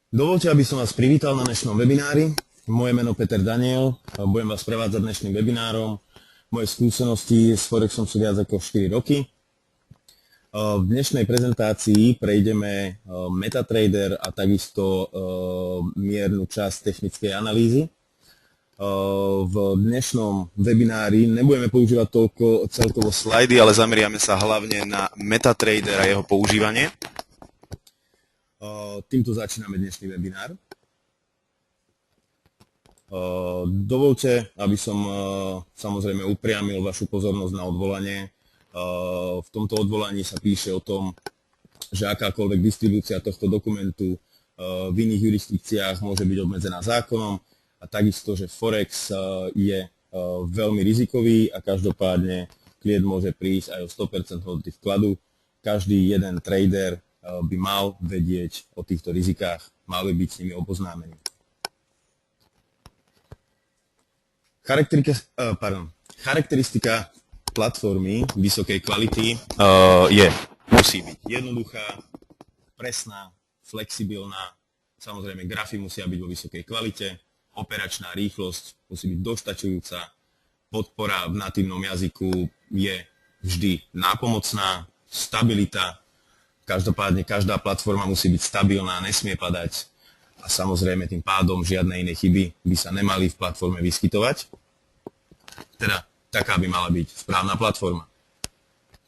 Dovoľte, aby som vás privítal na dnešnom webinári. Moje meno Peter Daniel, budem vás prevádzať dnešným webinárom. Moje skúsenosti s Forexom sú viac ako 4 roky. V dnešnej prezentácii prejdeme MetaTrader a takisto miernu časť technickej analýzy. V dnešnom webinári nebudeme používať toľko celkovo slajdy, ale zameriame sa hlavne na MetaTrader a jeho používanie. Týmto začíname dnešný webinár. Dovoľte, aby som samozrejme upriamil vašu pozornosť na odvolanie. V tomto odvolaní sa píše o tom, že akákoľvek distribúcia tohto dokumentu v iných jurisdikciách môže byť obmedzená zákonom a takisto, že Forex je veľmi rizikový a každopádne klient môže prísť aj o 100% hodnoty vkladu. Každý jeden trader by mal vedieť o týchto rizikách, mal by byť s nimi oboznámený. Charakteristika platformy vysokej kvality musí byť jednoduchá, presná, flexibilná, samozrejme grafy musia byť vo vysokej kvalite, operačná rýchlosť musí byť dostačujúca, podpora v natívnom jazyku je vždy nápomocná, stabilita. Každopádne každá platforma musí byť stabilná, nesmie padať a samozrejme tým pádom žiadne iné chyby by sa nemali v platforme vyskytovať. Teda taká by mala byť správna platforma.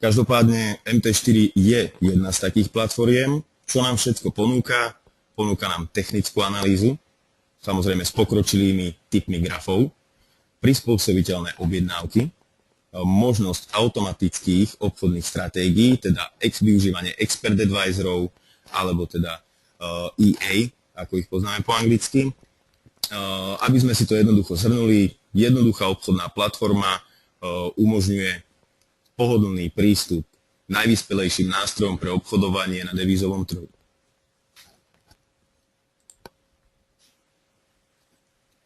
Každopádne MT4 je jedna z takých platformiem, čo nám všetko ponúka. Ponúka nám technickú analýzu, samozrejme s pokročilými typmi grafov, prispôsobiteľné objednávky, možnosť automatických obchodných stratégií, teda využívanie expert advisorov, alebo teda EA, ako ich poznáme po anglicky. Aby sme si to jednoducho zhrnuli, jednoduchá obchodná platforma umožňuje pohodlný prístup k najvyspelejším nástrojom pre obchodovanie na devízovom trhu.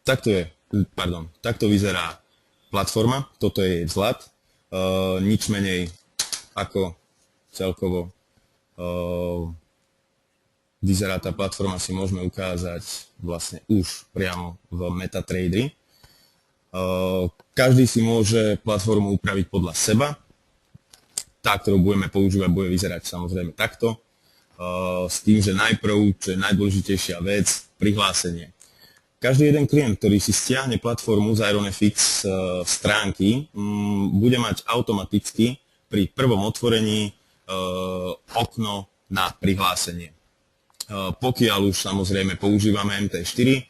Takto vyzerá platforma, toto je jej vzhľad, nič menej ako celkovo vyzerá tá platforma, si môžeme ukázať vlastne už priamo v MetaTraderi. Každý si môže platformu upraviť podľa seba, tá, ktorú budeme používať, bude vyzerať samozrejme takto, s tým, že najprv, čo je najdôležitejšia vec, prihlásenie. Každý jeden klient, ktorý si stiahne platformu z IronFX stránky, bude mať automaticky pri prvom otvorení okno na prihlásenie. Pokiaľ už samozrejme používame MT4,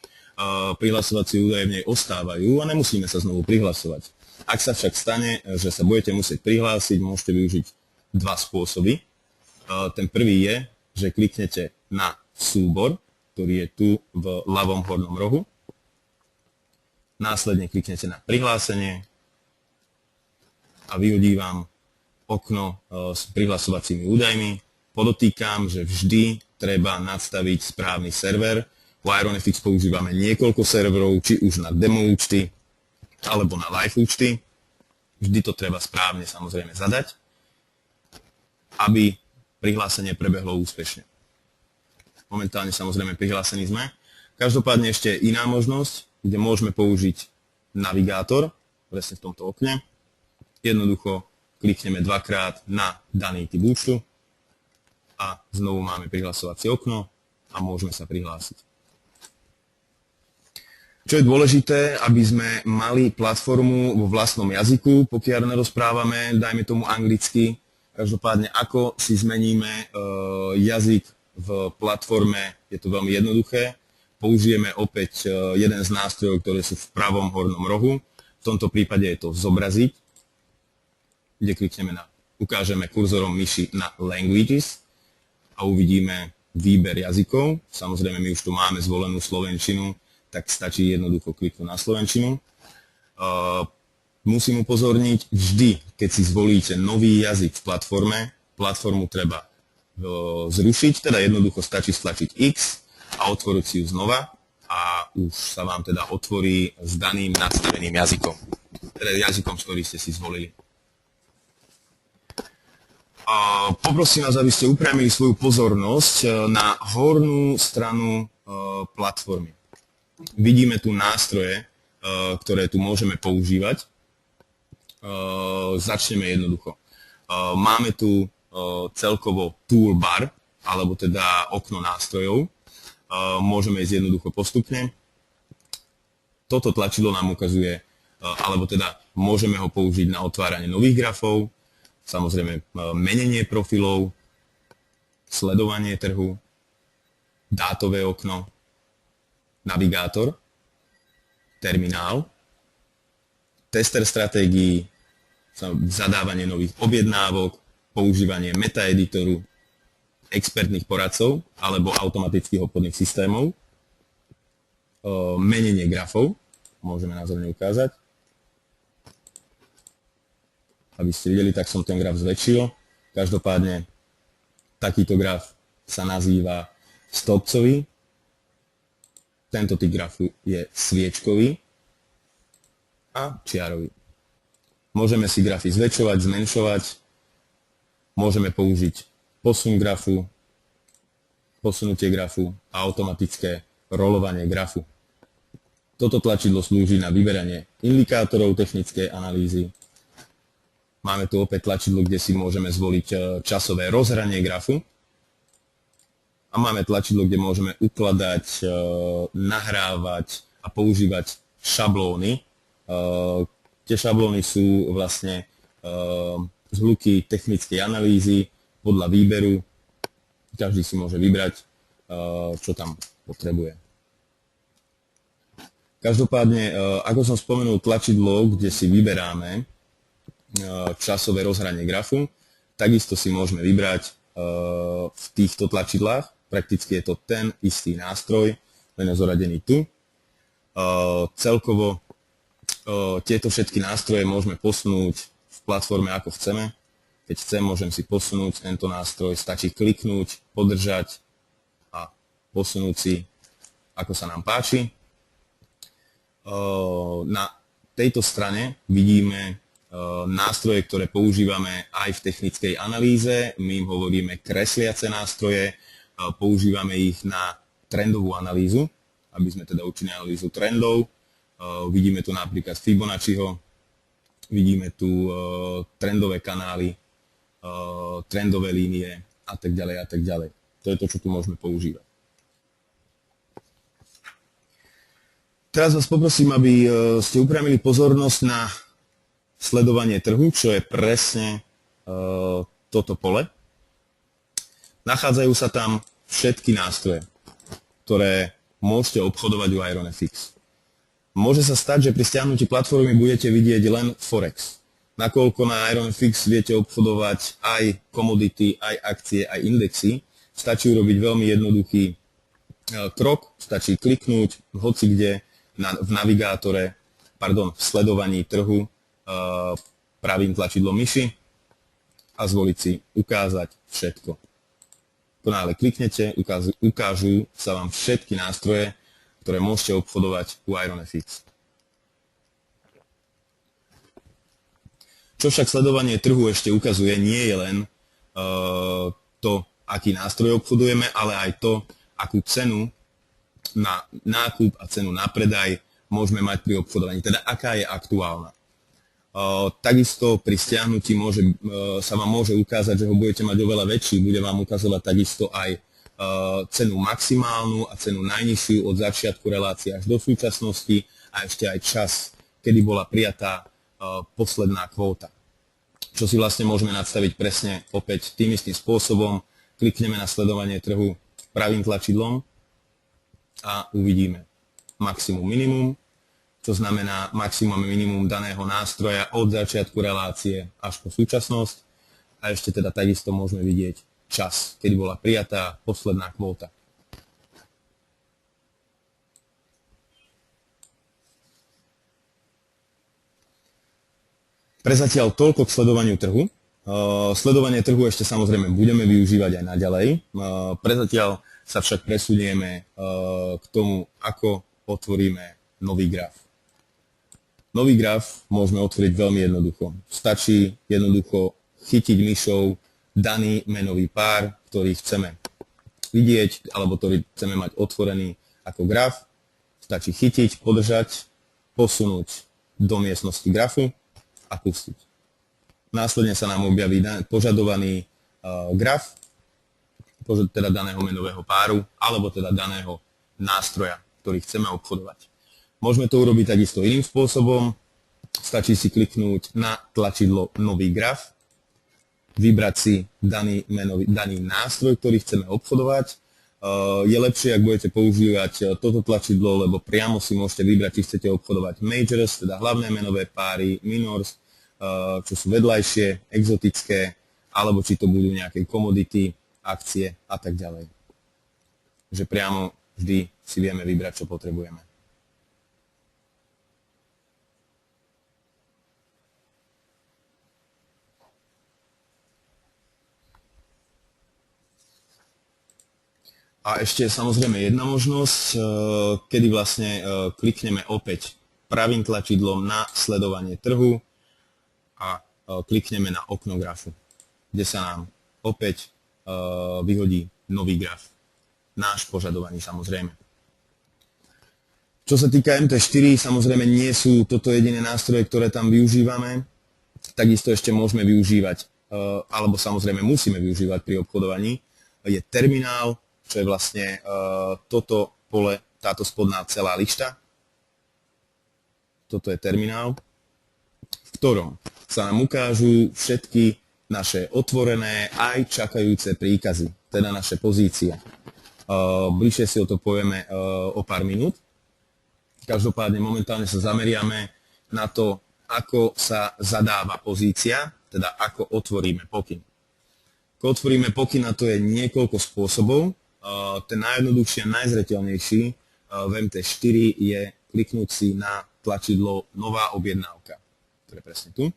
prihlasovacie údaje v nej ostávajú a nemusíme sa znovu prihlasovať. Ak sa však stane, že sa budete musieť prihlásiť, môžete využiť dva spôsoby. Ten prvý je, že kliknete na súbor, ktorý je tu v ľavom hornom rohu. Následne kliknete na prihlásenie a vyhodí vám okno s prihlasovacími údajmi. Podotýkam, že vždy treba nadstaviť správny server. V IronFX používame niekoľko serverov, či už na demo účty alebo na live účty. Vždy to treba správne samozrejme zadať, aby prihlásenie prebehlo úspešne. Momentálne samozrejme prihlásení sme. Každopádne ešte je iná možnosť, kde môžeme použiť navigátor, presne v tomto okne. Jednoducho klikneme dvakrát na daný typ účtu a znovu máme prihlasovacie okno a môžeme sa prihlásiť. Čo je dôležité, aby sme mali platformu vo vlastnom jazyku, pokiaľ nerozprávame, dajme tomu anglicky. Každopádne, ako si zmeníme jazyk v platforme, je to veľmi jednoduché. Použijeme opäť jeden z nástrojov, ktoré sú v pravom hornom rohu. V tomto prípade je to zobraziť, kde klikneme ukážeme kurzorom myši na Languages a uvidíme výber jazykov. Samozrejme, my už tu máme zvolenú slovenčinu, tak stačí jednoducho kliknúť na slovenčinu. Musím upozorniť, vždy, keď si zvolíte nový jazyk v platforme, platformu treba zrušiť, teda jednoducho stačí stlačiť X a otvoriť si ju znova a už sa vám teda otvorí s daným nastaveným jazykom, teda jazykom, ktorý ste si zvolili. Poprosím vás, aby ste upriamili svoju pozornosť na hornú stranu platformy. Vidíme tu nástroje, ktoré tu môžeme používať. Začneme jednoducho. Máme tu celkovo toolbar, alebo teda okno nástrojov. Môžeme ísť jednoducho postupne. Toto tlačidlo nám ukazuje, alebo teda môžeme ho použiť na otváranie nových grafov, samozrejme menenie profilov, sledovanie trhu, dátové okno, navigátor, terminál, tester stratégií, zadávanie nových objednávok, používanie metaeditoru, expertných poradcov alebo automatických obchodných systémov, menenie grafov, môžeme názorne ukázať. Aby ste videli, tak som ten graf zväčšil. Každopádne takýto graf sa nazýva stĺpcový. Tento typ grafu je sviečkový a čiarový. Môžeme si grafy zväčšovať, zmenšovať. Môžeme použiť posun grafu, posunutie grafu a automatické rolovanie grafu. Toto tlačidlo slúži na vyberanie indikátorov technickej analýzy. Máme tu opäť tlačidlo, kde si môžeme zvoliť časové rozhranie grafu. A máme tlačidlo, kde môžeme ukladať, nahrávať a používať šablóny. Tie šablóny sú vlastne zhluky technickej analýzy podľa výberu. Každý si môže vybrať, čo tam potrebuje. Každopádne, ako som spomenul, tlačidlo, kde si vyberáme časové rozhranie grafu, takisto si môžeme vybrať v týchto tlačidlách. Prakticky je to ten istý nástroj, len je zoradený tu. Celkovo tieto všetky nástroje môžeme posunúť v platforme ako chceme. Keď chcem, môžem si posunúť tento nástroj, stačí kliknúť, podržať a posunúť si, ako sa nám páči. Na tejto strane vidíme nástroje, ktoré používame aj v technickej analýze. My im hovoríme kresliace nástroje, používame ich na trendovú analýzu, aby sme teda učili analýzu trendov. Vidíme tu napríklad Fibonacciho, vidíme tu trendové kanály, trendové línie a tak ďalej a tak ďalej. To je to, čo tu môžeme používať. Teraz vás poprosím, aby ste upriamili pozornosť na sledovanie trhu, čo je presne toto pole. Nachádzajú sa tam všetky nástroje, ktoré môžete obchodovať u IronFX. Môže sa stať, že pri stiahnutí platformy budete vidieť len Forex. Nakoľko na IronFX viete obchodovať aj komodity, aj akcie, aj indexy, stačí urobiť veľmi jednoduchý krok, stačí kliknúť hoci kde v navigátore, v sledovaní trhu pravým tlačidlom myši a zvoliť si ukázať všetko. Ako náhle kliknete, ukážu sa vám všetky nástroje, ktoré môžete obchodovať u IronFX. Čo však sledovanie trhu ešte ukazuje, nie je len to, aký nástroj obchodujeme, ale aj to, akú cenu na nákup a cenu na predaj môžeme mať pri obchodovaní, teda aká je aktuálna. Takisto pri stiahnutí sa vám môže ukázať, že ho budete mať oveľa väčší, bude vám ukazovať takisto aj cenu maximálnu a cenu najnižšiu od začiatku relácie až do súčasnosti a ešte aj čas, kedy bola prijatá posledná kvóta. Čo si vlastne môžeme nastaviť presne opäť tým istým spôsobom. Klikneme na sledovanie trhu pravým tlačidlom a uvidíme maximum, minimum, to znamená maximum a minimum daného nástroja od začiatku relácie až po súčasnosť a ešte teda takisto môžeme vidieť čas, kedy bola prijatá posledná kvóta. Prezatiaľ toľko k sledovaniu trhu. Sledovanie trhu ešte samozrejme budeme využívať aj naďalej. Prezatiaľ sa však presunieme k tomu, ako otvoríme nový graf. Nový graf môžeme otvoriť veľmi jednoducho. Stačí jednoducho chytiť myšou daný menový pár, ktorý chceme vidieť, alebo ktorý chceme mať otvorený ako graf, stačí chytiť, podržať, posunúť do miestnosti grafu a pustiť. Následne sa nám objaví požadovaný graf, teda daného menového páru, alebo teda daného nástroja, ktorý chceme obchodovať. Môžeme to urobiť takisto iným spôsobom. Stačí si kliknúť na tlačidlo Nový graf, vybrať si daný nástroj, ktorý chceme obchodovať. Je lepšie, ak budete používať toto tlačidlo, lebo priamo si môžete vybrať, či chcete obchodovať majors, teda hlavné menové páry, minors, čo sú vedľajšie, exotické, alebo či to budú nejaké komodity, akcie a tak ďalej. Že priamo vždy si vieme vybrať, čo potrebujeme. A ešte samozrejme jedna možnosť, kedy vlastne klikneme opäť pravým tlačidlom na sledovanie trhu a klikneme na okno grafu, kde sa nám opäť vyhodí nový graf. Náš požadovaný samozrejme. Čo sa týka MT4, samozrejme nie sú toto jediné nástroje, ktoré tam využívame. Takisto ešte môžeme využívať, alebo samozrejme musíme využívať pri obchodovaní, je terminál, čo je vlastne toto pole, táto spodná celá lišta. Toto je terminál, v ktorom sa nám ukážu všetky naše otvorené aj čakajúce príkazy, teda naše pozície. Bližšie si o to povieme o pár minút. Každopádne momentálne sa zameriame na to, ako sa zadáva pozícia, teda ako otvoríme pokyn. Ako otvoríme pokyn, na to je niekoľko spôsobov. Ten najjednoduchší a najzreteľnejší v MT4 je kliknúť si na tlačidlo Nová objednávka, ktoré je presne tu.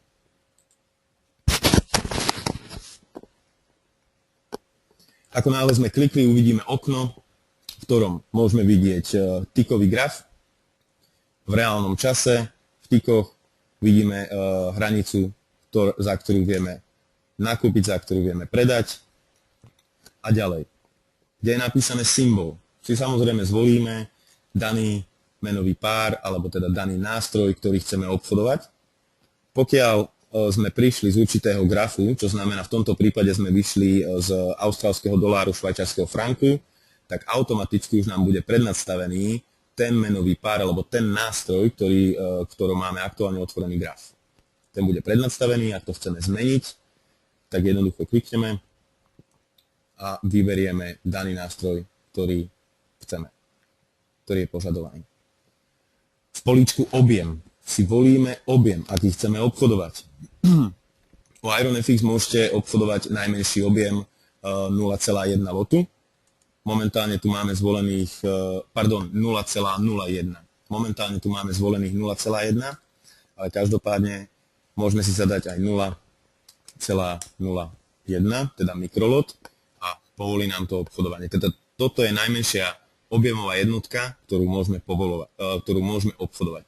Ako náhle sme klikli, uvidíme okno, v ktorom môžeme vidieť tikový graf. V reálnom čase v tikoch vidíme hranicu, za ktorú vieme nakúpiť, za ktorú vieme predať a ďalej. Kde je napísané symbol. Si samozrejme zvolíme daný menový pár, alebo teda daný nástroj, ktorý chceme obchodovať. Pokiaľ sme prišli z určitého grafu, čo znamená v tomto prípade sme vyšli z austrálskeho doláru, švajčiarskeho franku, tak automaticky už nám bude prednastavený ten menový pár, alebo ten nástroj, ktorom máme aktuálne otvorený graf. Ten bude prednastavený, ak to chceme zmeniť, tak jednoducho klikneme a vyberieme daný nástroj, ktorý chceme, ktorý je požadovaný. V políčku objem si volíme objem, aký chceme obchodovať. U IronFX môžete obchodovať najmenší objem 0,1 lotu. Momentálne tu máme zvolených, 0,01. Momentálne tu máme zvolených 0,1, ale každopádne môžeme si zadať aj 0,01, teda mikrolot, a povolí nám to obchodovanie. Teda toto je najmenšia objemová jednotka, ktorú môžeme obchodovať.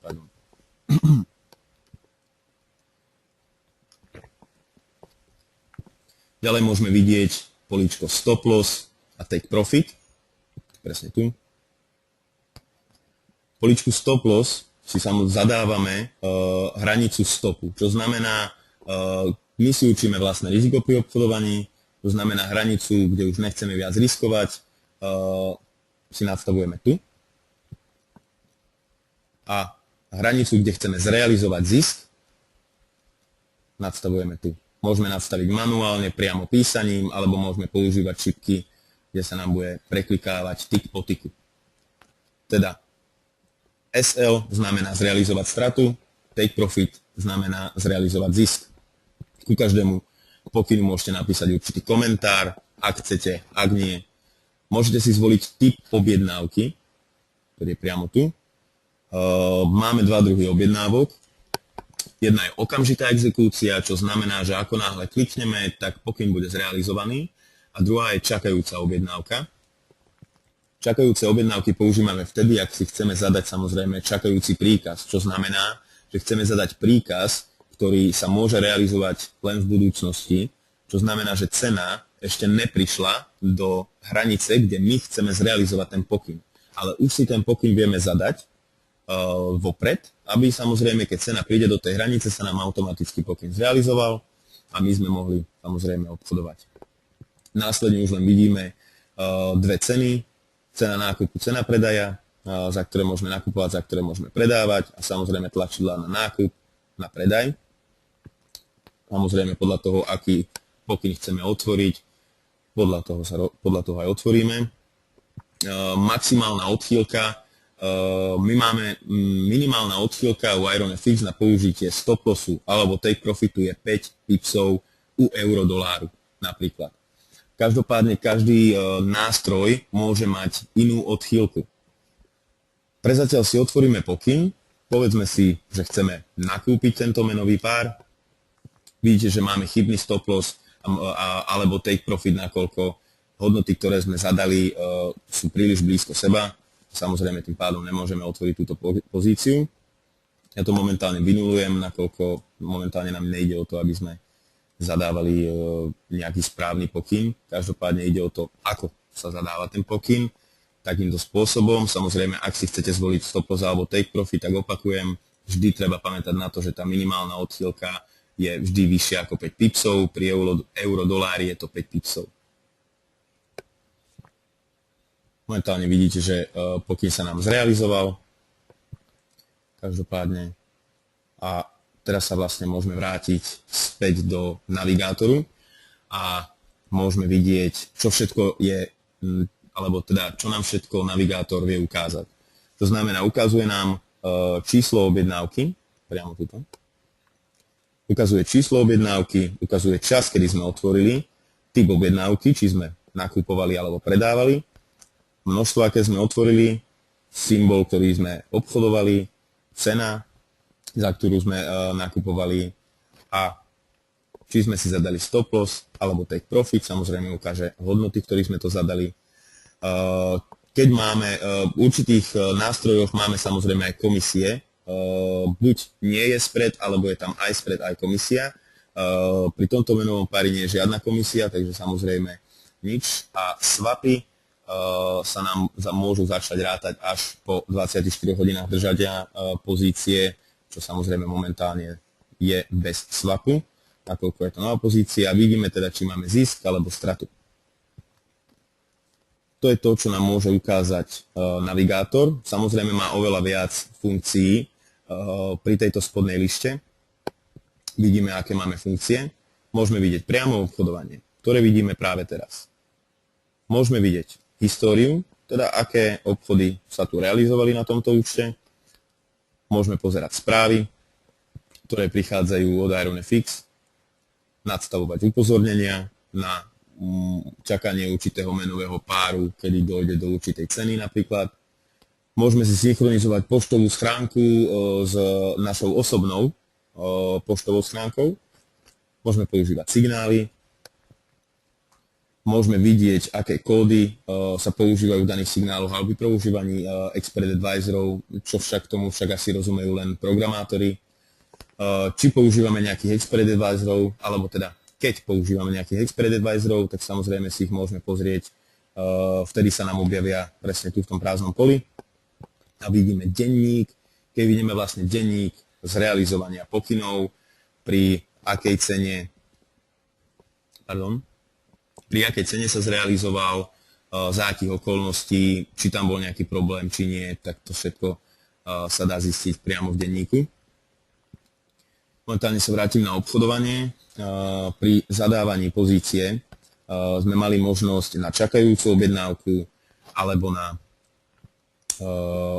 Ďalej môžeme vidieť políčko stop loss a take profit, presne tu. Políčku stop loss si samozrejme zadávame hranicu stopu, čo znamená, my si určíme vlastné riziko pri obchodovaní, to znamená hranicu, kde už nechceme viac riskovať, si nastavujeme tu. A hranicu, kde chceme zrealizovať zisk, nastavujeme tu. Môžeme nastaviť manuálne, priamo písaním, alebo môžeme používať šipky, kde sa nám bude preklikávať tik po tiku. Teda SL znamená zrealizovať stratu, take profit znamená zrealizovať zisk. Ku každému pokynu môžete napísať určitý komentár, ak chcete, ak nie. Môžete si zvoliť typ objednávky, ktorý je priamo tu. Máme dva druhy objednávok. Jedna je okamžitá exekúcia, čo znamená, že ako náhle klikneme, tak pokyn bude zrealizovaný. A druhá je čakajúca objednávka. Čakajúce objednávky používame vtedy, ak si chceme zadať samozrejme čakajúci príkaz, čo znamená, že chceme zadať príkaz, ktorý sa môže realizovať len v budúcnosti, čo znamená, že cena ešte neprišla do hranice, kde my chceme zrealizovať ten pokyn. ale už si ten pokyn vieme zadať vopred, aby samozrejme, keď cena príde do tej hranice, sa nám automaticky pokyn zrealizoval a my sme mohli samozrejme obchodovať. Následne už len vidíme dve ceny, cena nákupu, cena predaja, za ktoré môžeme nakupovať, za ktoré môžeme predávať a samozrejme tlačidlá na nákup, na predaj. Samozrejme podľa toho, aký pokyn chceme otvoriť, podľa toho aj otvoríme. Maximálna odchýlka, my máme minimálna odchýlka u IronFX na použitie stop lossu alebo take profitu je 5 pipsov u euro-doláru napríklad. Každopádne každý nástroj môže mať inú odchýlku. Prezatiaľ si otvoríme pokyn, povedzme si, že chceme nakúpiť tento menový pár. Vidíte, že máme chybný stop loss alebo take profit, nakoľko hodnoty, ktoré sme zadali, sú príliš blízko seba. Samozrejme, tým pádom nemôžeme otvoriť túto pozíciu. Ja to momentálne vynulujem, nakoľko momentálne nám nejde o to, aby sme zadávali nejaký správny pokyn. Každopádne ide o to, ako sa zadáva ten pokyn, takýmto spôsobom. Samozrejme, ak si chcete zvoliť stop loss alebo take profit, tak opakujem, vždy treba pamätať na to, že tá minimálna odchýlka je vždy vyššia ako 5 pipsov, pri euro-dolári je to 5 pipsov. Momentálne vidíte, že pokyn sa nám zrealizoval. Každopádne. A teraz sa vlastne môžeme vrátiť späť do navigátoru a môžeme vidieť, čo všetko je, alebo teda, čo nám všetko navigátor vie ukázať. To znamená, ukazuje nám číslo objednávky, priamo tuto. Ukazuje číslo objednávky, ukazuje čas, kedy sme otvorili, typ objednávky, či sme nakupovali alebo predávali, množstvo, aké sme otvorili, symbol, ktorý sme obchodovali, cena, za ktorú sme nakupovali a či sme si zadali stop loss alebo take profit, samozrejme ukáže hodnoty, ktorých sme to zadali. Keď máme v určitých nástrojoch, máme samozrejme aj komisie, buď nie je spread, alebo je tam aj spread, aj komisia. Pri tomto menovom pári nie je žiadna komisia, takže samozrejme nič. A swapy sa nám môžu začať rátať až po 24 hodinách držania pozície, čo samozrejme momentálne je bez swapu, nakoľko je to nová pozícia. Vidíme teda, či máme zisk alebo stratu. To je to, čo nám môže ukázať navigátor. Samozrejme má oveľa viac funkcií pri tejto spodnej lište. Vidíme, aké máme funkcie. Môžeme vidieť priamo obchodovanie, ktoré vidíme práve teraz. Môžeme vidieť históriu, teda aké obchody sa tu realizovali na tomto účte. Môžeme pozerať správy, ktoré prichádzajú od IronFX, nadstavovať upozornenia na čakanie určitého menového páru, kedy dojde do určitej ceny napríklad. Môžeme si synchronizovať poštovú schránku s našou osobnou poštovou schránkou. Môžeme používať signály. Môžeme vidieť, aké kódy sa používajú v daných signáloch alebo pri používaní Expert Advisorov, čo však tomu však asi rozumejú len programátori. Či používame nejakých Expert Advisorov, alebo teda keď používame nejakých Expert Advisorov, tak samozrejme si ich môžeme pozrieť, vtedy sa nám objavia presne tu v tom prázdnom poli. A vidíme denník, keď vidíme vlastne denník z realizovania pokynov, pri akej cene sa zrealizoval, za akých okolností, či tam bol nejaký problém, či nie, tak to všetko sa dá zistiť priamo v denníku. Momentálne sa vrátim na obchodovanie. Pri zadávaní pozície sme mali možnosť na čakajúcu objednávku alebo na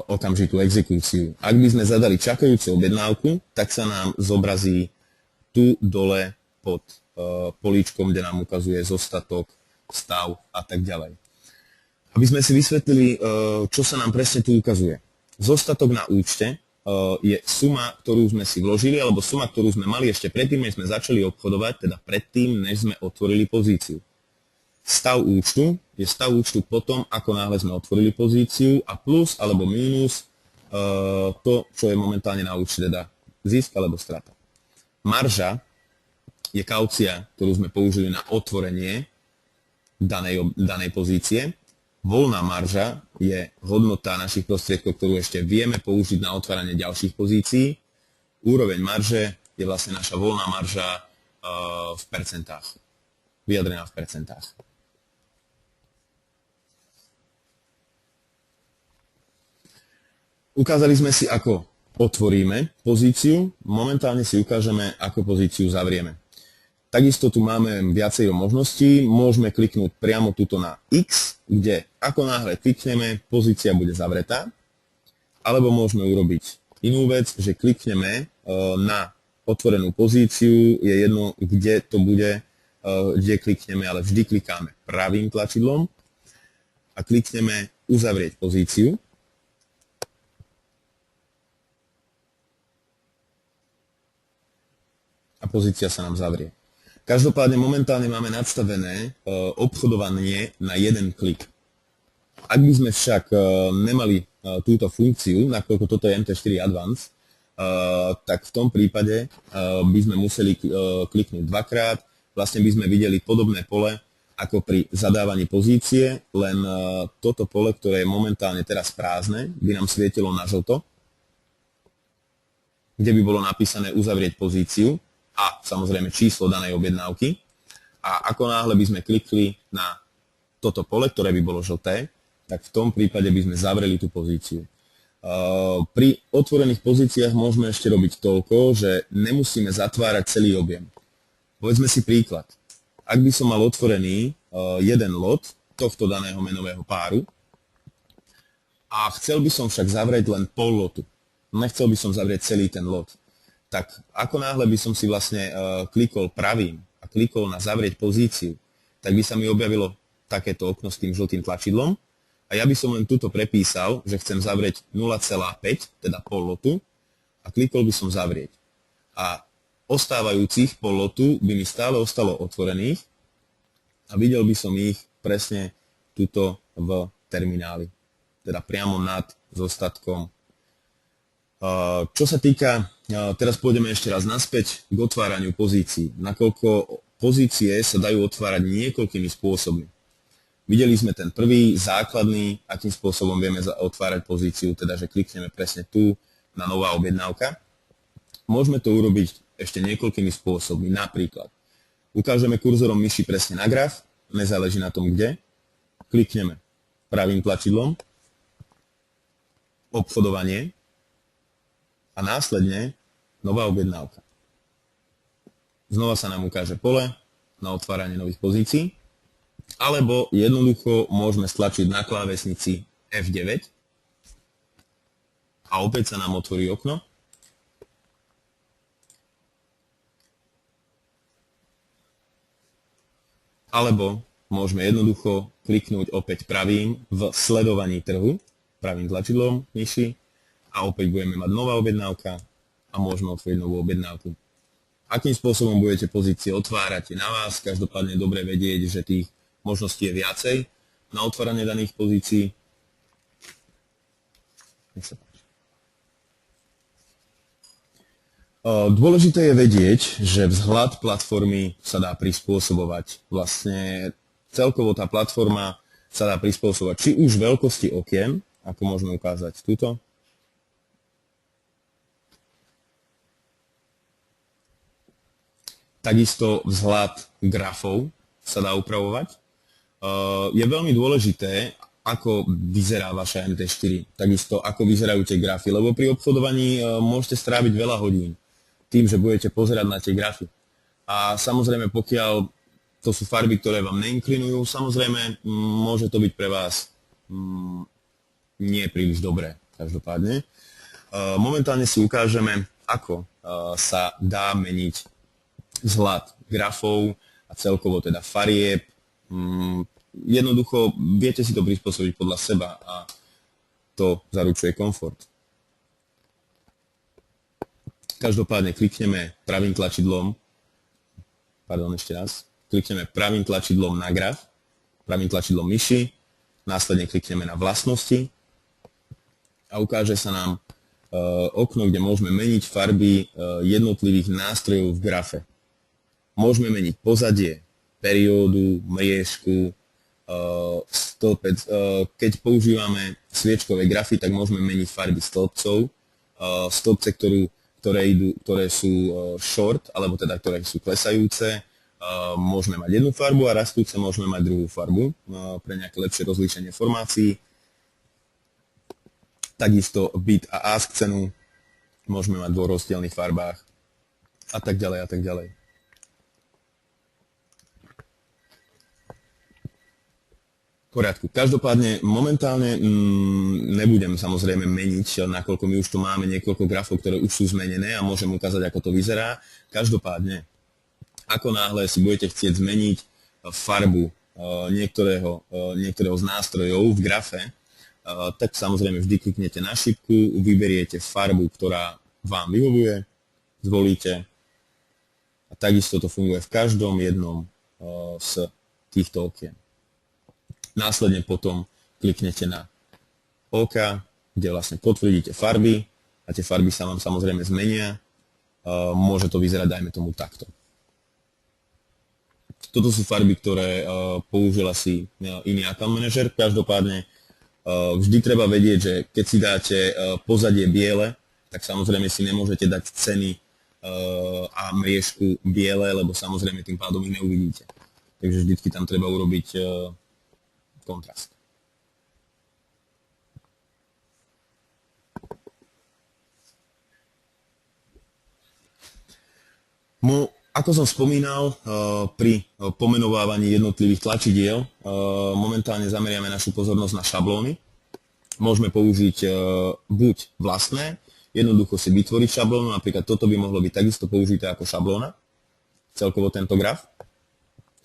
okamžitú exekúciu. Ak by sme zadali čakajúcu objednávku, tak sa nám zobrazí tu dole pod políčkom, kde nám ukazuje zostatok, stav a tak ďalej. Aby sme si vysvetlili, čo sa nám presne tu ukazuje. Zostatok na účte je suma, ktorú sme si vložili, alebo suma, ktorú sme mali ešte predtým, než sme začali obchodovať, teda predtým, než sme otvorili pozíciu. Stav účtu je stav účtu potom, ako náhle sme otvorili pozíciu a plus alebo mínus to, čo je momentálne na účte, teda zisk alebo strata. Marža je kaucia, ktorú sme použili na otvorenie danej pozície Voľná marža je hodnota našich prostriedkov, ktorú ešte vieme použiť na otváranie ďalších pozícií. Úroveň marže je vlastne naša voľná marža v percentách, vyjadrená v percentách. Ukázali sme si, ako otvoríme pozíciu, momentálne si ukážeme, ako pozíciu zavrieme. Takisto tu máme viacero možností, môžeme kliknúť priamo tuto na X, kde ako náhle klikneme, pozícia bude zavretá, alebo môžeme urobiť inú vec, že klikneme na otvorenú pozíciu, je jedno, kde to bude, kde klikneme, ale vždy klikáme pravým tlačidlom a klikneme uzavrieť pozíciu. A pozícia sa nám zavrie. Každopádne momentálne máme nastavené obchodovanie na jeden klik. Ak by sme však nemali túto funkciu, nakoľko toto je MT4 Advance, tak v tom prípade by sme museli kliknúť dvakrát. Vlastne by sme videli podobné pole ako pri zadávaní pozície, len toto pole, ktoré je momentálne teraz prázdne, by nám svietilo na žlto, kde by bolo napísané uzavrieť pozíciu a samozrejme číslo danej objednávky. A ako náhle by sme klikli na toto pole, ktoré by bolo žlté, tak v tom prípade by sme zavreli tú pozíciu. Pri otvorených pozíciách môžeme ešte robiť toľko, že nemusíme zatvárať celý objem. Povedzme si príklad. Ak by som mal otvorený jeden lot tohto daného menového páru a chcel by som však zavrieť len pol lotu, nechcel by som zavrieť celý ten lot, tak ako náhle by som si vlastne klikol pravým a klikol na zavrieť pozíciu, tak by sa mi objavilo takéto okno s tým žltým tlačidlom a ja by som len tuto prepísal, že chcem zavrieť 0,5, teda pol lotu a klikol by som zavrieť. A ostávajúcich pol lotu by mi stále ostalo otvorených a videl by som ich presne tuto v termináli, teda priamo nad zostatkom. Čo sa týka, teraz pôjdeme ešte raz naspäť k otváraniu pozícií. Nakoľko pozície sa dajú otvárať niekoľkými spôsobmi. Videli sme ten prvý, základný, akým spôsobom vieme otvárať pozíciu, teda že klikneme presne tu na nová objednávka. Môžeme to urobiť ešte niekoľkými spôsobmi. Napríklad ukážeme kurzorom myši presne na graf, nezáleží na tom kde, klikneme pravým tlačidlom, obchodovanie, a následne nová objednávka. Znova sa nám ukáže pole na otváranie nových pozícií, alebo jednoducho môžeme stlačiť na klávesnici F9 a opäť sa nám otvorí okno. Alebo môžeme jednoducho kliknúť opäť pravým v sledovaní trhu, pravým tlačidlom myši, a opäť budeme mať nová objednávka a môžeme otvoriť novú objednávku. Akým spôsobom budete pozície otvárať je na vás, každopádne je dobre vedieť, že tých možností je viacej na otváranie daných pozícií. Dôležité je vedieť, že vzhľad platformy sa dá prispôsobovať. Vlastne celkovo tá platforma sa dá prispôsobovať či už veľkosti okien, ako môžeme ukázať tuto, takisto vzhľad grafov sa dá upravovať. Je veľmi dôležité, ako vyzerá vaša MT4, takisto ako vyzerajú tie grafy, lebo pri obchodovaní môžete stráviť veľa hodín tým, že budete pozerať na tie grafy. A samozrejme, pokiaľ to sú farby, ktoré vám neinklinujú, samozrejme, môže to byť pre vás nie príliš dobré, každopádne. Momentálne si ukážeme, ako sa dá meniť vzhľad grafov a celkovo teda farieb. Jednoducho viete si to prispôsobiť podľa seba a to zaručuje komfort. Každopádne klikneme pravým tlačidlom, klikneme pravým tlačidlom na graf, pravým tlačidlom myši, následne klikneme na vlastnosti a ukáže sa nám okno, kde môžeme meniť farby jednotlivých nástrojov v grafe. Môžeme meniť pozadie, periódu, mriežku, stĺpec. Keď používame sviečkové grafy, tak môžeme meniť farby stĺpcov. Stĺpce, ktoré sú short, alebo teda ktoré sú klesajúce, môžeme mať jednu farbu a rastúce môžeme mať druhú farbu pre nejaké lepšie rozlíšenie formácií. Takisto bid a ask cenu môžeme mať v dvoch rozdielnych farbách a tak ďalej a tak ďalej. V poriadku. Každopádne momentálne nebudem samozrejme meniť, nakoľko my už tu máme niekoľko grafov, ktoré už sú zmenené a môžem ukázať, ako to vyzerá. Každopádne, ako náhle si budete chcieť zmeniť farbu niektorého z nástrojov v grafe, tak samozrejme vždy kliknete na šipku, vyberiete farbu, ktorá vám vyhovuje, zvolíte a takisto to funguje v každom jednom z týchto okien. Následne potom kliknete na OK, kde vlastne potvrdíte farby a tie farby sa vám samozrejme zmenia. Môže to vyzerať, dajme tomu, takto. Toto sú farby, ktoré použil asi iný account manager. Každopádne vždy treba vedieť, že keď si dáte pozadie biele, tak samozrejme si nemôžete dať ceny a mriežku biele, lebo samozrejme tým pádom ich neuvidíte. Takže vždycky tam treba urobiť kontrast. Ako som spomínal, pri pomenovávaní jednotlivých tlačidiel momentálne zameriame našu pozornosť na šablóny. Môžeme použiť buď vlastné, jednoducho si vytvoriť šablónu, napríklad toto by mohlo byť takisto použité ako šablóna, celkovo tento graf,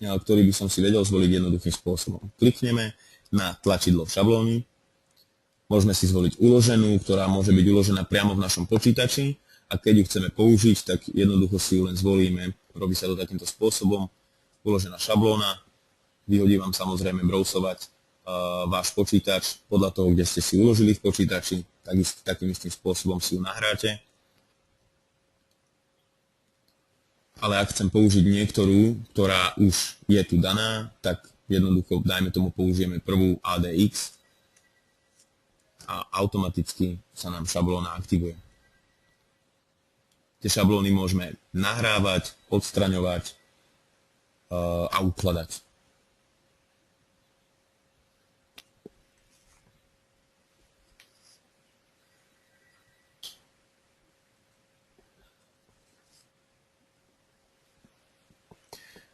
ktorý by som si vedel zvoliť jednoduchým spôsobom. Klikneme na tlačidlo šablóny, môžeme si zvoliť uloženú, ktorá môže byť uložená priamo v našom počítači a keď ju chceme použiť, tak jednoducho si ju len zvolíme. Robí sa to takýmto spôsobom, uložená šablóna, vyhodí vám samozrejme browsovať váš počítač podľa toho, kde ste si uložili v počítači, takým istým spôsobom si ju nahráte. Ale ak chcem použiť niektorú, ktorá už je tu daná, tak jednoducho, dajme tomu, použijeme prvú ADX a automaticky sa nám šablóna aktivuje. Tie šablóny môžeme nahrávať, odstraňovať a ukladať.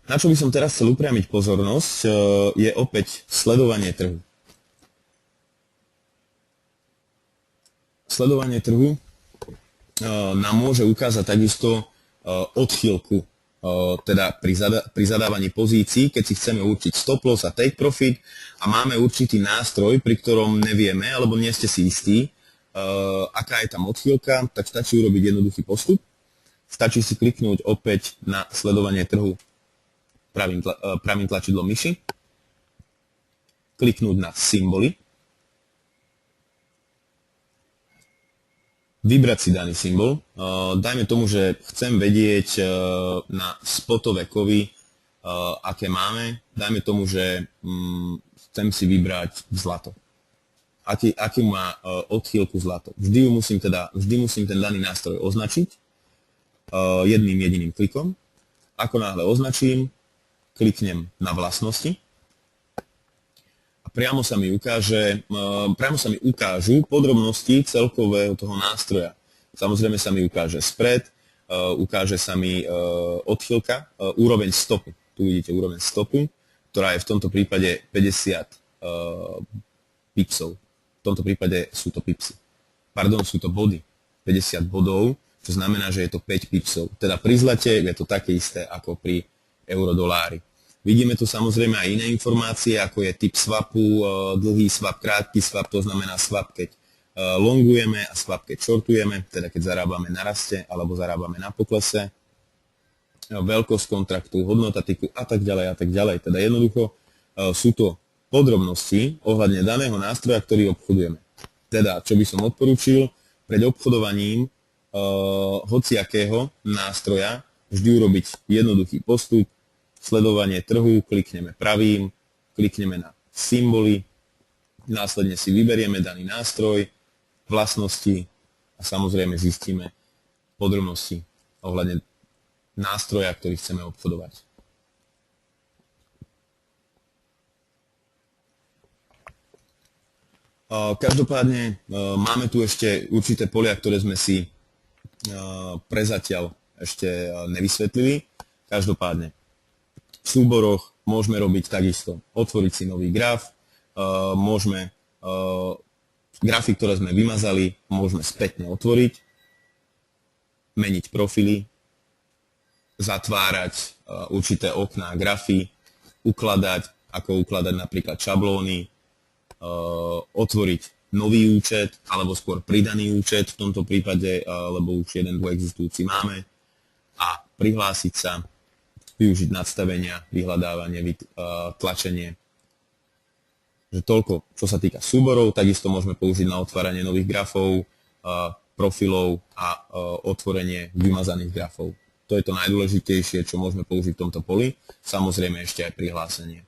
Na čo by som teraz chcel upriamiť pozornosť, je opäť sledovanie trhu. Sledovanie trhu nám môže ukázať takisto odchýlku, teda pri zadávaní pozícií, keď si chceme určiť stop loss a take profit a máme určitý nástroj, pri ktorom nevieme, alebo nie ste si istí, aká je tam odchýlka, tak stačí urobiť jednoduchý postup. Stačí si kliknúť opäť na sledovanie trhu pravým tlačidlom myši, kliknúť na symboly, vybrať si daný symbol. Dajme tomu, že chcem vedieť na spotové kovy, aké máme. Dajme tomu, že chcem si vybrať zlato. Aký má odchýlku zlato. Vždy musím ten daný nástroj označiť jedným jediným klikom. Ako náhle označím, kliknem na vlastnosti a priamo sa mi ukážu podrobnosti celkového toho nástroja. Samozrejme sa mi ukáže spread, ukáže sa mi odchýlka, úroveň stopu. Tu vidíte úroveň stopu, ktorá je v tomto prípade 50 pipsov. V tomto prípade sú to pipsy. Pardon, sú to body. 50 bodov, čo znamená, že je to 5 pipsov. Teda pri zlate je to také isté ako pri euro-dolári. Vidíme tu samozrejme aj iné informácie, ako je typ swapu, dlhý swap, krátky swap, to znamená swap, keď longujeme a swap, keď shortujeme, teda keď zarábame na raste alebo zarábame na poklese, veľkosť kontraktu, hodnota tiku a tak ďalej a tak ďalej. Teda jednoducho sú to podrobnosti ohľadne daného nástroja, ktorý obchodujeme. Teda, čo by som odporúčil, pred obchodovaním hociakého nástroja vždy urobiť jednoduchý postup, sledovanie trhu, klikneme pravým, klikneme na symboly, následne si vyberieme daný nástroj, vlastnosti a samozrejme zistíme podrobnosti ohľadne nástroja, ktorý chceme obchodovať. Každopádne máme tu ešte určité polia, ktoré sme si prezatiaľ ešte nevysvetlili. Každopádne v súboroch môžeme robiť takisto, otvoriť si nový graf, môžeme grafy, ktoré sme vymazali, môžeme spätne otvoriť, meniť profily, zatvárať určité okná, grafy, ukladať, ako ukladať napríklad šablóny, otvoriť nový účet, alebo skôr pridaný účet v tomto prípade, lebo už jeden existujúci máme, a prihlásiť sa, využiť nadstavenia, vyhľadávanie, tlačenie. Že toľko, čo sa týka súborov, takisto môžeme použiť na otváranie nových grafov, profilov a otvorenie vymazaných grafov. To je to najdôležitejšie, čo môžeme použiť v tomto poli. Samozrejme ešte aj prihlásenie.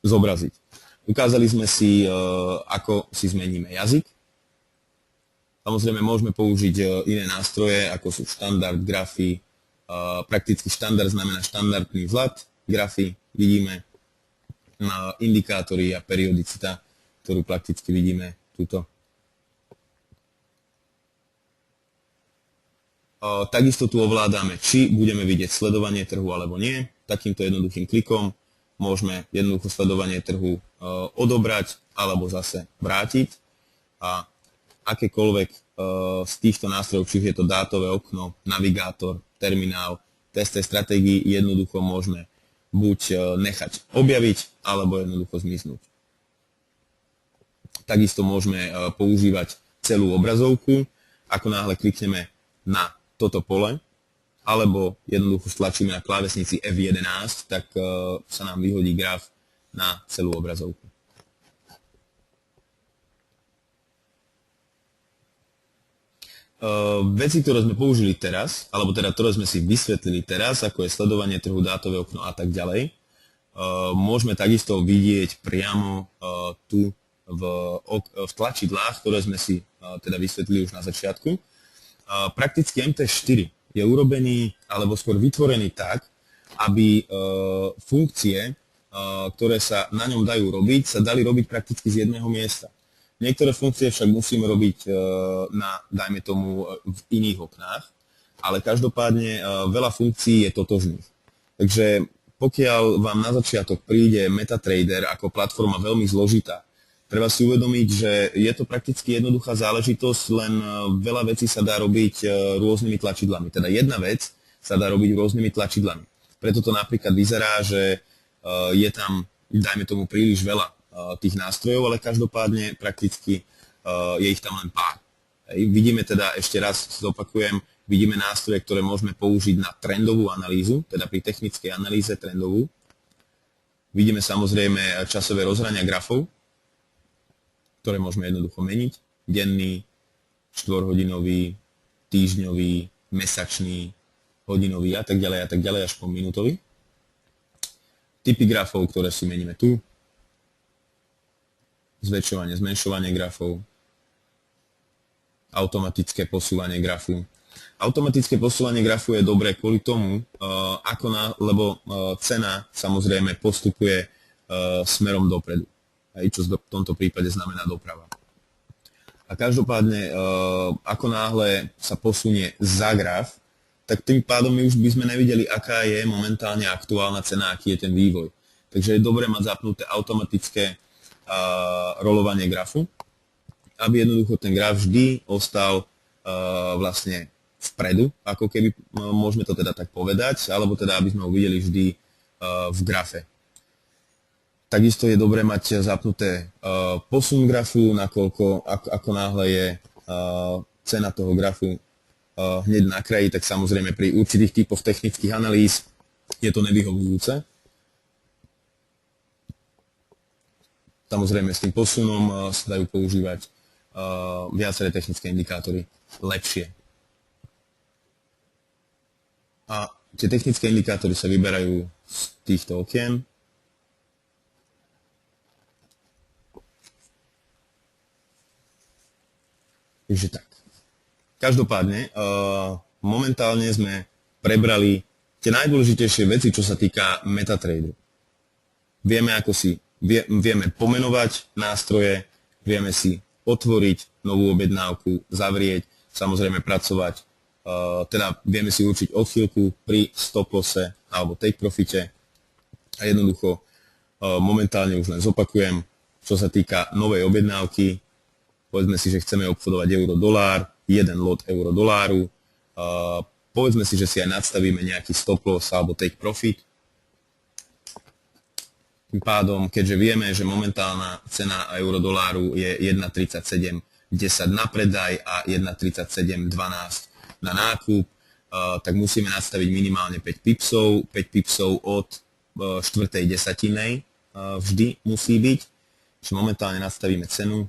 Zobraziť. Ukázali sme si, ako si zmeníme jazyk. Samozrejme môžeme použiť iné nástroje, ako sú štandard, grafy. Prakticky štandard znamená štandardný vzhľad, grafy vidíme, indikátory a periodicita, ktorú prakticky vidíme tuto. Takisto tu ovládame, či budeme vidieť sledovanie trhu alebo nie. Takýmto jednoduchým klikom môžeme jednoducho sledovanie trhu odobrať alebo zase vrátiť. A akékoľvek z týchto nástrojov, či je to dátové okno, navigátor, terminál, test tej stratégii, jednoducho môžeme buď nechať objaviť, alebo jednoducho zmiznúť. Takisto môžeme používať celú obrazovku, ako náhle klikneme na toto pole, alebo jednoducho stlačíme na klávesnici F11, tak sa nám vyhodí graf na celú obrazovku. Veci, ktoré sme použili teraz, alebo teda ktoré sme si vysvetlili teraz, ako je sledovanie trhu, dátové okno a tak ďalej, môžeme takisto vidieť priamo tu v tlačidlách, ktoré sme si teda vysvetlili už na začiatku. Prakticky MT4 je urobený, alebo skôr vytvorený tak, aby funkcie, ktoré sa na ňom dajú robiť, sa dali robiť prakticky z jedného miesta. Niektoré funkcie však musíme robiť dajme tomu, v iných oknách, ale každopádne veľa funkcií je totožných. Takže pokiaľ vám na začiatok príde MetaTrader ako platforma veľmi zložitá, treba si uvedomiť, že je to prakticky jednoduchá záležitosť, len veľa vecí sa dá robiť rôznymi tlačidlami. Teda jedna vec sa dá robiť rôznymi tlačidlami. Preto to napríklad vyzerá, že je tam, dajme tomu, príliš veľa tých nástrojov, ale každopádne prakticky je ich tam len pár. Vidíme teda, ešte raz zopakujem, vidíme nástroje, ktoré môžeme použiť na trendovú analýzu, teda pri technickej analýze trendovú. Vidíme samozrejme časové rozhrania grafov, ktoré môžeme jednoducho meniť. Denný, štvorhodinový, týždňový, mesačný, hodinový a tak ďalej až po minútový. Typy grafov, ktoré si meníme tu. Zväčšovanie, zmenšovanie grafov. Automatické posúvanie grafu. Automatické posúvanie grafu je dobré kvôli tomu, lebo cena samozrejme postupuje smerom dopredu. Čo v tomto prípade znamená doprava. A každopádne, ako náhle sa posunie za graf, tak tým pádom my už by sme nevideli, aká je momentálne aktuálna cena, aký je ten vývoj. Takže je dobré mať zapnuté automatické rolovanie grafu, aby jednoducho ten graf vždy ostal vlastne vpredu, ako keby môžeme to teda tak povedať, alebo teda aby sme ho videli vždy v grafe. Takisto je dobré mať zapnuté posun grafu, nakoľko ako náhle je cena toho grafu hneď na kraji, tak samozrejme pri určitých typoch technických analýz je to nevyhovujúce. Samozrejme s tým posunom sa dajú používať viaceré technické indikátory lepšie. A tie technické indikátory sa vyberajú z týchto okien. Takže tak. Každopádne, momentálne sme prebrali tie najdôležitejšie veci, čo sa týka MetaTraderu. Vieme pomenovať nástroje, vieme si otvoriť novú objednávku, zavrieť, samozrejme pracovať, teda vieme si určiť odchýlku pri stop losse alebo take profite a jednoducho momentálne už len zopakujem, čo sa týka novej objednávky, povedzme si, že chceme obchodovať euro-dolár, jeden lot euro-doláru, povedzme si, že si aj nadstavíme nejaký stop loss alebo take profit. Tým pádom, keďže vieme, že momentálna cena euro-doláru je 1,3710 na predaj a 1,3712 na nákup, tak musíme nastaviť minimálne 5 pipsov. 5 pipsov od 4. desatinej vždy musí byť. Čiže momentálne nastavíme cenu.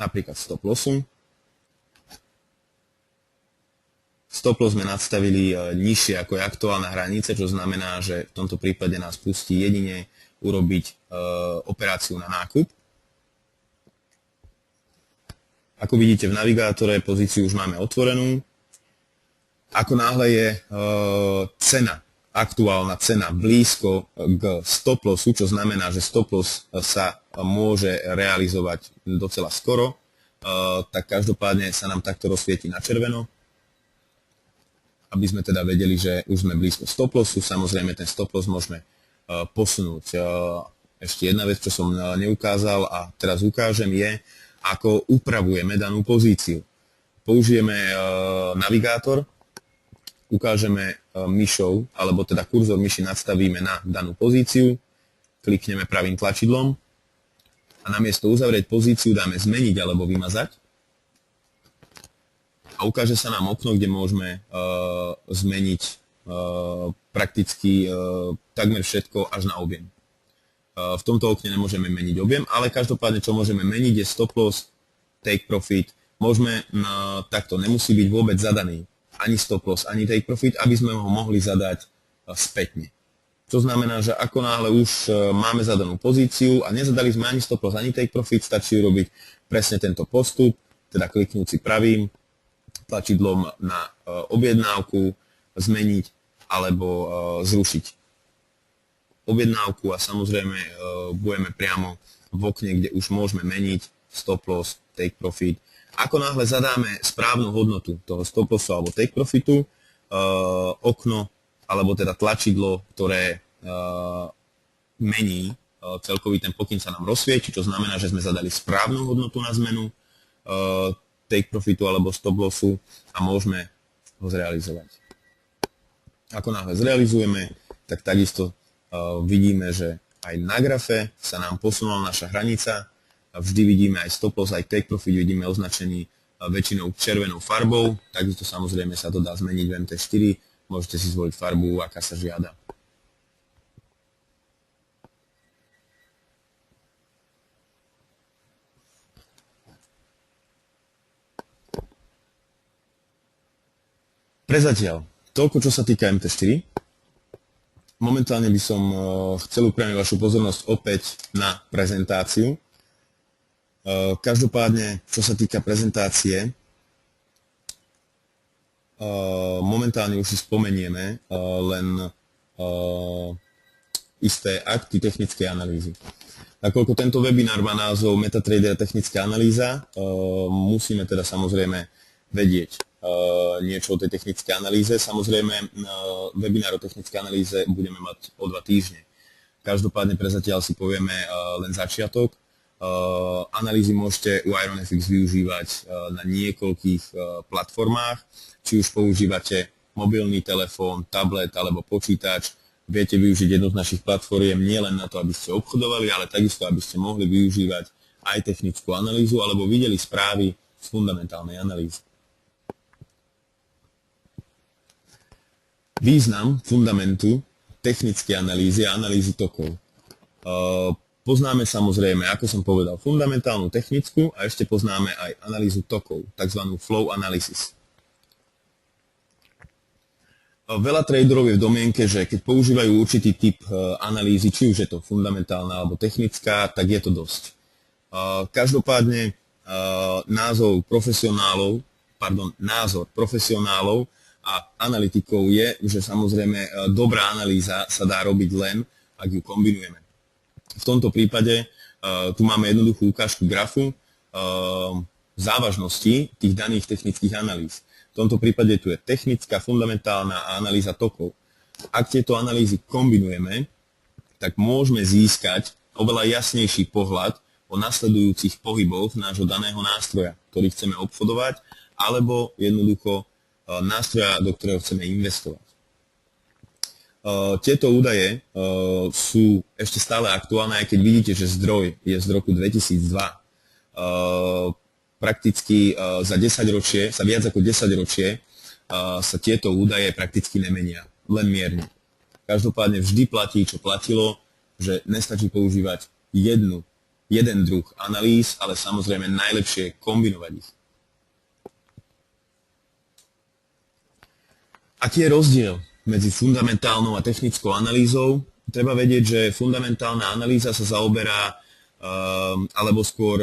Napríklad stop lossu. Stop loss sme nastavili nižšie ako je aktuálna hranica, čo znamená, že v tomto prípade nás pustí jedine urobiť operáciu na nákup. Ako vidíte v navigátore, pozíciu už máme otvorenú. Ako náhle je aktuálna cena blízko k stop lossu, čo znamená, že stop loss sa môže realizovať docela skoro, tak každopádne sa nám takto rozsvieti na červeno, aby sme teda vedeli, že už sme blízko stop lossu. Samozrejme ten stop loss môžeme posunúť. Ešte jedna vec, čo som neukázal a teraz ukážem, je, ako upravujeme danú pozíciu. Použijeme navigátor, ukážeme myšou, alebo teda kurzor myši nastavíme na danú pozíciu, klikneme pravým tlačidlom a namiesto uzavrieť pozíciu dáme zmeniť alebo vymazať a ukáže sa nám okno, kde môžeme zmeniť prakticky takmer všetko až na objem. V tomto okne nemôžeme meniť objem, ale každopádne, čo môžeme meniť, je stop loss, take profit. Môžeme, takto nemusí byť vôbec zadaný ani stop loss, ani take profit, aby sme ho mohli zadať spätne. To znamená, že ako náhle už máme zadanú pozíciu a nezadali sme ani stop loss, ani take profit, stačí urobiť presne tento postup, teda kliknúť si pravým tlačidlom na objednávku, zmeniť alebo zrušiť objednávku a samozrejme budeme priamo v okne, kde už môžeme meniť stop loss, take profit. Ako náhle zadáme správnu hodnotu toho stop lossu alebo take profitu, okno alebo teda tlačidlo, ktoré mení celkový ten pokyn, sa nám rozsvieti, čo znamená, že sme zadali správnu hodnotu na zmenu take profitu alebo stop lossu a môžeme ho zrealizovať. Ako náhle zrealizujeme, tak takisto vidíme, že aj na grafe sa nám posunula naša hranica. Vždy vidíme aj stop loss, aj take profit, vidíme označený väčšinou červenou farbou. Takisto samozrejme sa to dá zmeniť v MT4. Môžete si zvoliť farbu, aká sa žiada. Prezatiaľ, toľko, čo sa týka MT4. Momentálne by som chcel upriamiť vašu pozornosť opäť na prezentáciu. Každopádne, čo sa týka prezentácie, momentálne už si spomenieme len isté akty technickej analýzy. Nakoľko tento webinár má názov MetaTrader technická analýza, musíme teda samozrejme vedieť niečo o tej technickej analýze. Samozrejme, webinár o technickej analýze budeme mať o 2 týždne. Každopádne prezatiaľ si povieme len začiatok. Analýzy môžete u IronFX využívať na niekoľkých platformách. Či už používate mobilný telefón, tablet alebo počítač, viete využiť jednu z našich platform nielen na to, aby ste obchodovali, ale takisto, aby ste mohli využívať aj technickú analýzu alebo videli správy z fundamentálnej analýzy. Význam fundamentu technickej analýzy a analýzy tokov. Poznáme samozrejme, ako som povedal, fundamentálnu technickú a ešte poznáme aj analýzu tokov, tzv. Flow analysis. Veľa traderov je v domienke, že keď používajú určitý typ analýzy, či už je to fundamentálna alebo technická, tak je to dosť. Každopádne názor profesionálov a analytikov je, že samozrejme dobrá analýza sa dá robiť len, ak ju kombinujeme. V tomto prípade tu máme jednoduchú ukážku grafu závažnosti tých daných technických analýz. V tomto prípade tu je technická, fundamentálna a analýza tokov. Ak tieto analýzy kombinujeme, tak môžeme získať oveľa jasnejší pohľad o nasledujúcich pohyboch nášho daného nástroja, ktorý chceme obchodovať, alebo jednoducho nástroja, do ktorého chceme investovať. Tieto údaje sú ešte stále aktuálne, aj keď vidíte, že zdroj je z roku 2002. Prakticky za 10 ročie, za viac ako 10 ročie sa tieto údaje prakticky nemenia, len mierne. Každopádne vždy platí, čo platilo, že nestačí používať jeden druh analýz, ale samozrejme najlepšie je kombinovať ich. Aký je rozdiel medzi fundamentálnou a technickou analýzou? Treba vedieť, že fundamentálna analýza sa zaoberá, alebo skôr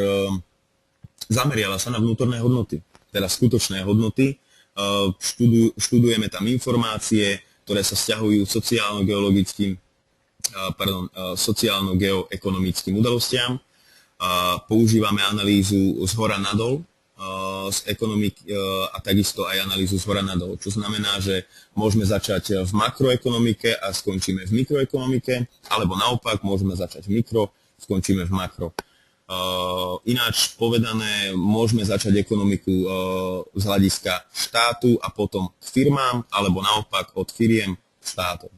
zameriava sa na vnútorné hodnoty, teda skutočné hodnoty. Študujeme tam informácie, ktoré sa vzťahujú sociálno-geoekonomickým udalostiam. Používame analýzu z hora nadol z ekonomik a takisto aj analýzu z hora nadol, čo znamená, že môžeme začať v makroekonomike a skončíme v mikroekonomike, alebo naopak môžeme začať v mikro, skončíme v makro. Ináč povedané, môžeme začať ekonomiku z hľadiska štátu a potom k firmám, alebo naopak od firiem k štátom.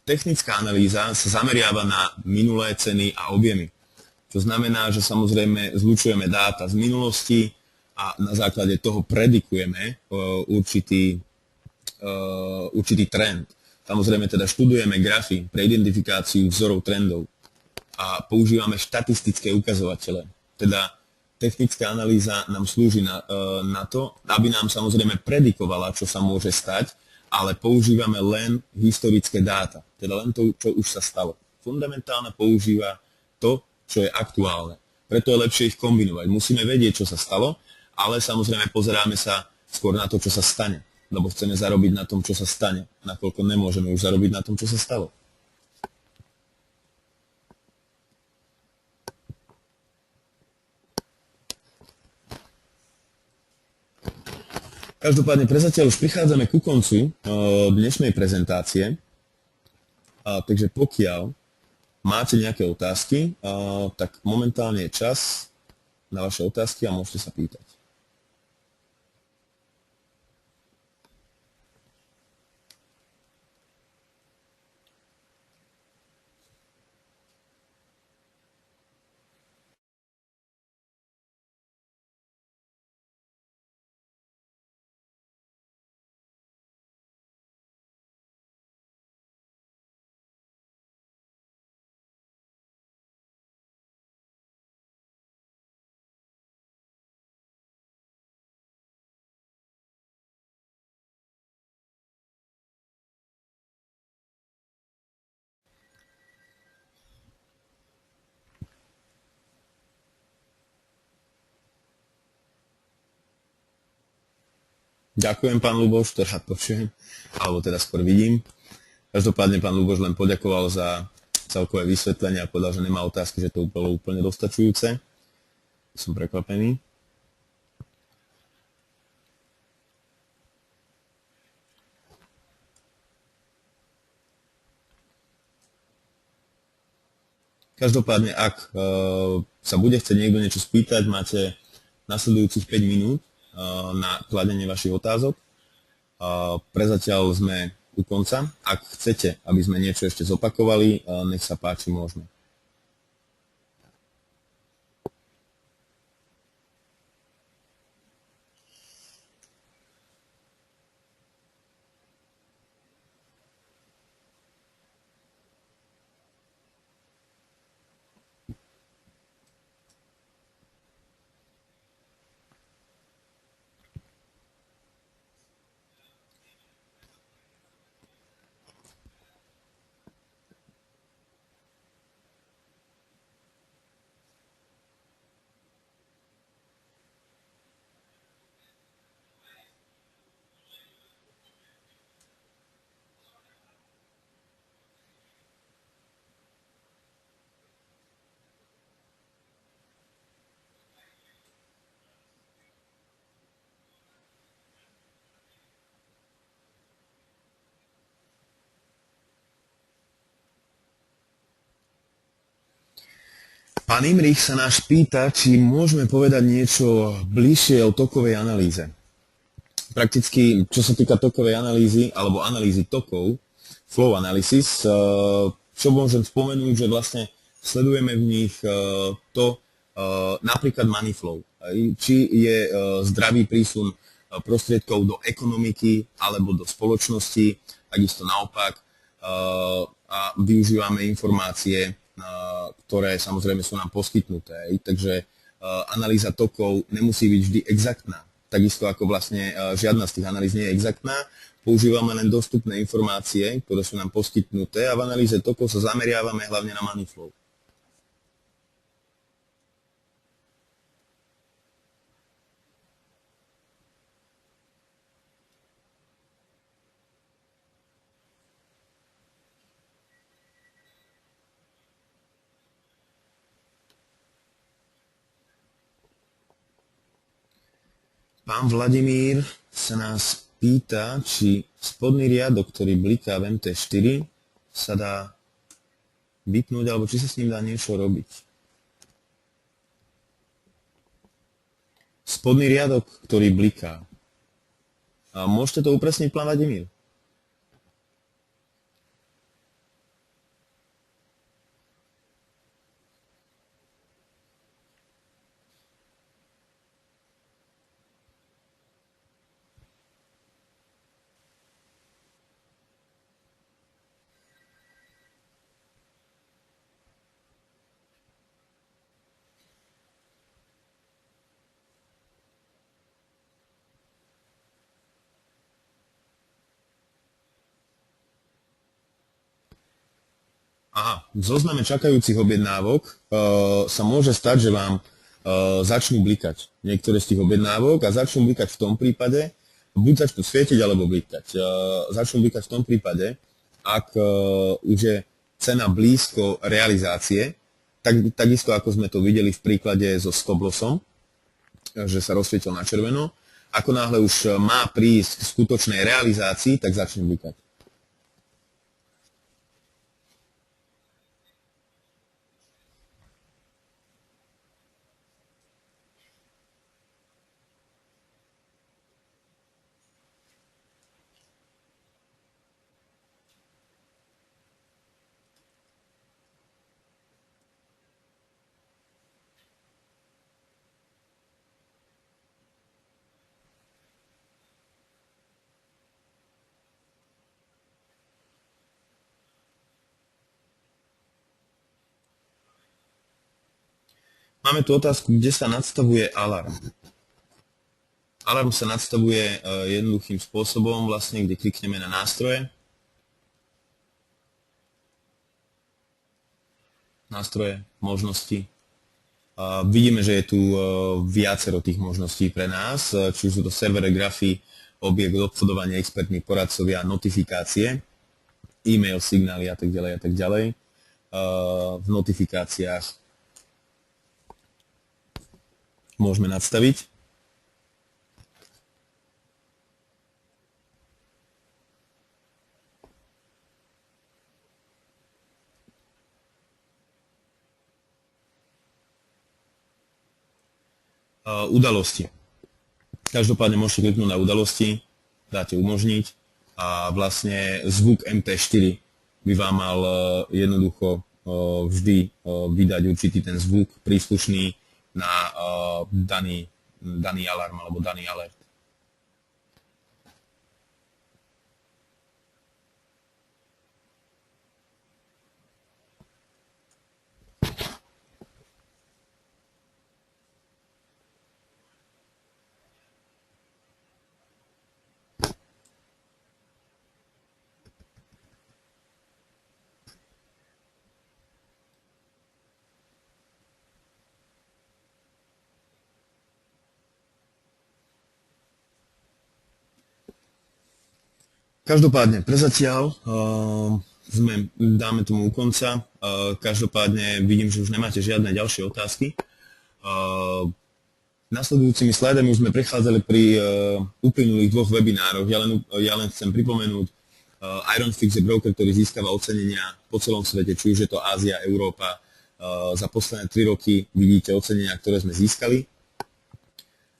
Technická analýza sa zameriava na minulé ceny a objemy. Čo znamená, že samozrejme zlučujeme dáta z minulosti a na základe toho predikujeme určitý trend. Samozrejme teda študujeme grafy pre identifikáciu vzorov trendov a používame štatistické ukazovatele. Teda technická analýza nám slúži na to, aby nám samozrejme predikovala, čo sa môže stať, ale používame len historické dáta, teda len to, čo už sa stalo. Fundamentálna používa to, čo je aktuálne. Preto je lepšie ich kombinovať. Musíme vedieť, čo sa stalo, ale samozrejme pozeráme sa skôr na to, čo sa stane, lebo chceme zarobiť na tom, čo sa stane, nakoľko nemôžeme už zarobiť na tom, čo sa stalo. Každopádne prezatiaľ už prichádzame ku koncu dnešnej prezentácie, takže pokiaľ máte nejaké otázky, tak momentálne je čas na vaše otázky a môžete sa pýtať. Ďakujem, pán Ľuboš, to rád počujem, alebo teda skôr vidím. Každopádne pán Ľuboš len poďakoval za celkové vysvetlenie a povedal, že nemá otázky, že to bolo úplne dostačujúce. Som prekvapený. Každopádne, ak sa bude chcieť niekto niečo spýtať, máte nasledujúcich 5 minút na kladenie vašich otázok. Prezatiaľ sme u konca. Ak chcete, aby sme niečo ešte zopakovali, nech sa páči, môžeme. Pán Imrich sa nás pýta, či môžeme povedať niečo bližšie o tokovej analýze. Prakticky, čo sa týka tokovej analýzy, alebo analýzy tokov, flow analysis, čo môžem spomenúť, že vlastne sledujeme v nich napríklad money flow. Či je zdravý prísun prostriedkov do ekonomiky alebo do spoločnosti, takisto naopak. A využívame informácie, ktoré samozrejme sú nám poskytnuté. Takže analýza tokov nemusí byť vždy exaktná. Takisto ako vlastne žiadna z tých analýz nie je exaktná. Používame len dostupné informácie, ktoré sú nám poskytnuté a v analýze tokov sa zameriavame hlavne na money flow. Pán Vladimír sa nás pýta, či spodný riadok, ktorý bliká v MT4, sa dá vypnúť, alebo či sa s ním dá niečo robiť. Spodný riadok, ktorý bliká. A môžete to upresniť, pán Vladimír? Aha, v zozname čakajúcich objednávok sa môže stať, že vám začnú blikať niektoré z tých objednávok a začnú blikať v tom prípade, buď začnú svietiť alebo blikať. Začnú blikať v tom prípade, ak už je cena blízko realizácie, takisto ako sme to videli v príklade so stop lossom, že sa rozsvietil na červeno. Ako náhle už má prísť k skutočnej realizácii, tak začne blikať. Máme tu otázku, kde sa nadstavuje alarm. Alarm sa nadstavuje jednoduchým spôsobom, vlastne, kde klikneme na nástroje. Nástroje, možnosti. Vidíme, že je tu viacero tých možností pre nás, či už sú to servere, grafy, objekt, obchodovanie, expertní poradcovia, notifikácie, e-mail, signály a tak ďalej a tak ďalej. V notifikáciách môžeme nadstaviť. Udalosti. Každopádne môžete kliknúť na udalosti, dáte umožniť a vlastne zvuk MT4 by vám mal jednoducho vždy vydať určitý ten zvuk príslušný na daný alarm alebo daný alert. Každopádne, prezatiaľ dáme tomu u konca. Každopádne vidím, že už nemáte žiadne ďalšie otázky. Nasledujúcimi slajdami už sme prechádzali pri uplynulých dvoch webinároch. Ja len chcem pripomenúť Ironfix je broker, ktorý získava ocenenia po celom svete, či už je to Ázia, Európa, za posledné 3 roky vidíte ocenenia, ktoré sme získali.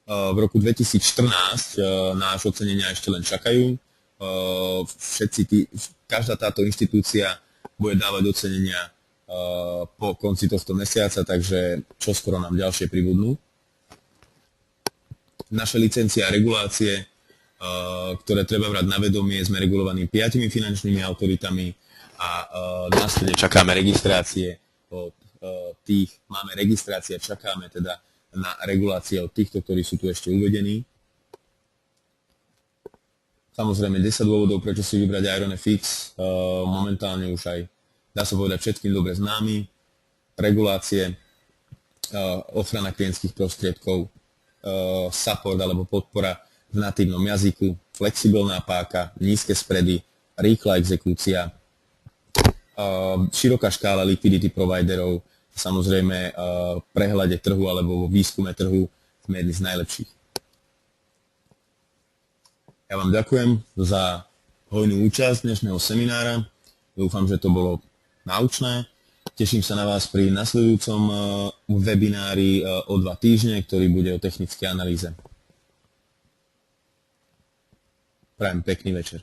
V roku 2014 náš ocenenia ešte len čakajú. Každá táto inštitúcia bude dávať ocenenia po konci tohto mesiaca, takže čoskoro nám ďalšie pribudnú. Naše licencie a regulácie, ktoré treba brať na vedomie, sme regulovaní 5 finančnými autoritami a následne čakáme registrácie od tých, máme registrácie, čakáme teda na regulácie od týchto, ktorí sú tu ešte uvedení. Samozrejme 10 dôvodov, prečo si vybrať IronFX, momentálne už aj, dá sa povedať, všetkým dobre známy. Regulácie, ochrana klientských prostriedkov, support alebo podpora v natívnom jazyku, flexibilná páka, nízke spredy, rýchla exekúcia, široká škála liquidity providerov, samozrejme v prehľade trhu alebo vo výskume trhu sme jedni z najlepších. Ja vám ďakujem za hojnú účasť dnešného seminára. Dúfam, že to bolo náučné. Teším sa na vás pri nasledujúcom webinári o 2 týždne, ktorý bude o technickej analýze. Prajem pekný večer.